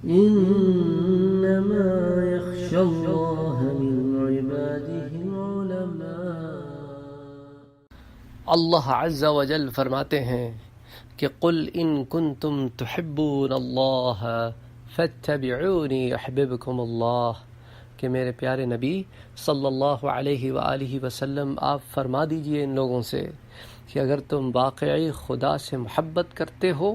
إنما يخشى الله من عباده العلماء. اللہ عز و جل فرماتے ہیں کہ قل ان کنتم تحبون اللہ فاتبعونی یحببکم اللہ، کہ میرے پیارے نبی صلی اللہ علیہ وآلہ وسلم آپ فرما دیجئے ان لوگوں سے کہ اگر تم واقعی خدا سے محبت کرتے ہو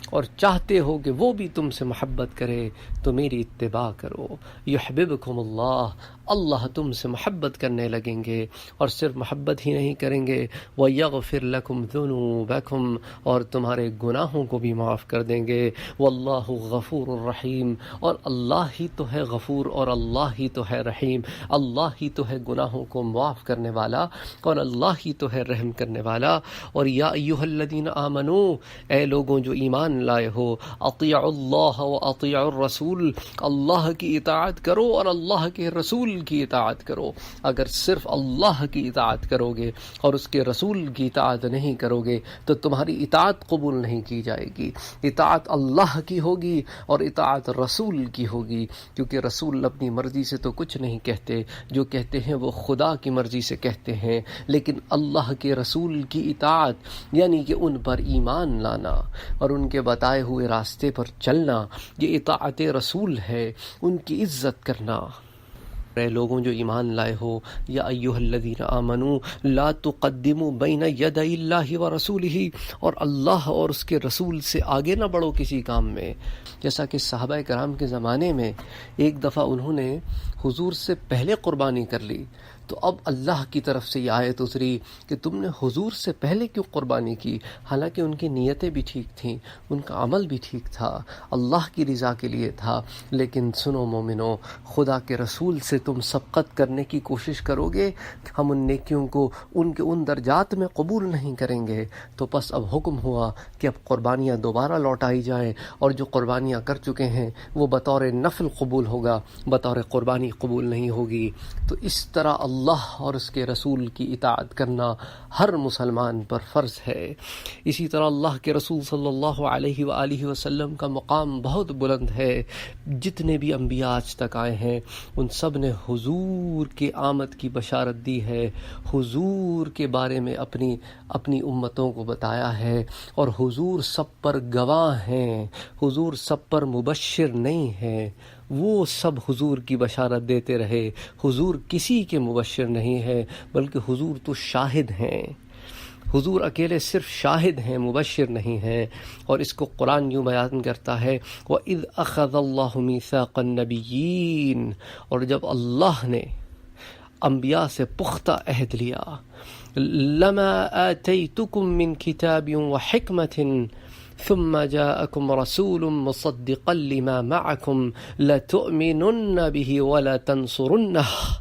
اور چاہتے ہو کہ وہ بھی تم سے محبت کرے تو میری اتباع کرو. یحببکم اللہ، اللہ تم سے محبت کرنے لگیں گے، اور صرف محبت ہی نہیں کریں گے، وَيَغْفِرْ لَكُمْ ذُنُوبَكُمْ، اور تمہارے گناہوں کو بھی معاف کر دیں گے. واللہ غفور الرحیم، اور اللہ ہی تو ہے غفور اور اللہ ہی تو ہے رحیم، اللہ ہی تو ہے گناہوں کو معاف کرنے والا اور اللہ ہی تو ہے رحم کرنے والا. اور یا ایھا الذین آمنو، اے لوگوں جو ایمان لائے ہو، اطیعوا اللہ و اطیعوا الرسول، اللہ کی اطاعت کرو اور اللہ کے رسول کی اطاعت کرو. اگر صرف اللہ کی اطاعت کرو گے اور اس کے رسول کی اطاعت نہیں کرو گے تو تمہاری اطاعت قبول نہیں کی جائے گی. اطاعت اللہ کی ہوگی اور اطاعت رسول کی ہوگی، کیونکہ رسول اپنی مرضی سے تو کچھ نہیں کہتے، جو کہتے ہیں وہ خدا کی مرضی سے کہتے ہیں. لیکن اللہ کے رسول کی اطاعت یعنی کہ ان پر ایمان لانا اور ان کے بتائے ہوئے راستے پر چلنا، یہ اطاعت رسول ہے، ان کی عزت کرنا. اے لوگوں جو ایمان لائے ہو، یا ایھا الذین آمنوا لا تقدموا بین یدی اللہ ورسولہ، اور اللہ اور اس کے رسول سے آگے نہ بڑھو کسی کام میں. جیسا کہ صحابہ کرام کے زمانے میں ایک دفعہ انہوں نے حضور سے پہلے قربانی کر لی، تو اب اللہ کی طرف سے یہ آیت اتری کہ تم نے حضور سے پہلے کیوں قربانی کی؟ حالانکہ ان کی نیتیں بھی ٹھیک تھیں، ان کا عمل بھی ٹھیک تھا، اللہ کی رضا کے لیے تھا. لیکن سنو مومنو، خدا کے رسول سے تم سبقت کرنے کی کوشش کرو گے، ہم ان نیکیوں کو ان کے ان درجات میں قبول نہیں کریں گے. تو بس اب حکم ہوا کہ اب قربانیاں دوبارہ لوٹائی جائیں، اور جو قربانیاں کر چکے ہیں وہ بطور نفل قبول ہوگا، بطور قربانی قبول نہیں ہوگی. تو اس طرح اللہ اور اس کے رسول کی اطاعت کرنا ہر مسلمان پر فرض ہے. اسی طرح اللہ کے رسول صلی اللہ علیہ وآلہ وسلم کا مقام بہت بلند ہے. جتنے بھی انبیاء آج تک آئے ہیں ان سب نے حضور کے آمد کی بشارت دی ہے، حضور کے بارے میں اپنی امتوں کو بتایا ہے، اور حضور سب پر گواہ ہیں، حضور سب پر مبشر نہیں ہے. وہ سب حضور کی بشارت دیتے رہے. حضور کسی کے مبشر نہیں ہے بلکہ حضور تو شاہد ہیں. حضور اکیلے صرف شاہد ہیں، مبشر نہیں ہیں. اور اس کو قرآن یوں بیان کرتا ہے، وَإِذْ أَخَذَ اللَّهُ مِيثَاقَ النَّبِيِّينَ، اور جب اللہ نے انبیاء سے پختہ عہد لیا، لَمَا آتَيْتُكُم مِّن كِتَابٍ وَحِكْمَةٍ ثم جاءكم رسول مصدقا لما معكم لتؤمنن به ولا تنصرنه،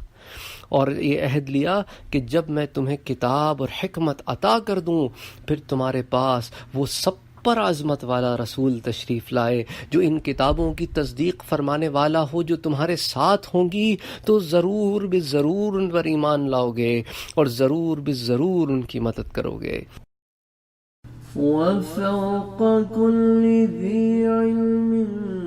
اور یہ عہد لیا کہ جب میں تمہیں کتاب اور حکمت عطا کر دوں پھر تمہارے پاس وہ سب پر عظمت والا رسول تشریف لائے جو ان کتابوں کی تصدیق فرمانے والا ہو، جو تمہارے ساتھ ہوں گی تو ضرور بے ضرور ان پر ایمان لاؤ گے اور ضرور بے ضرور ان کی مدد کرو گے. وفوق كل ذي علم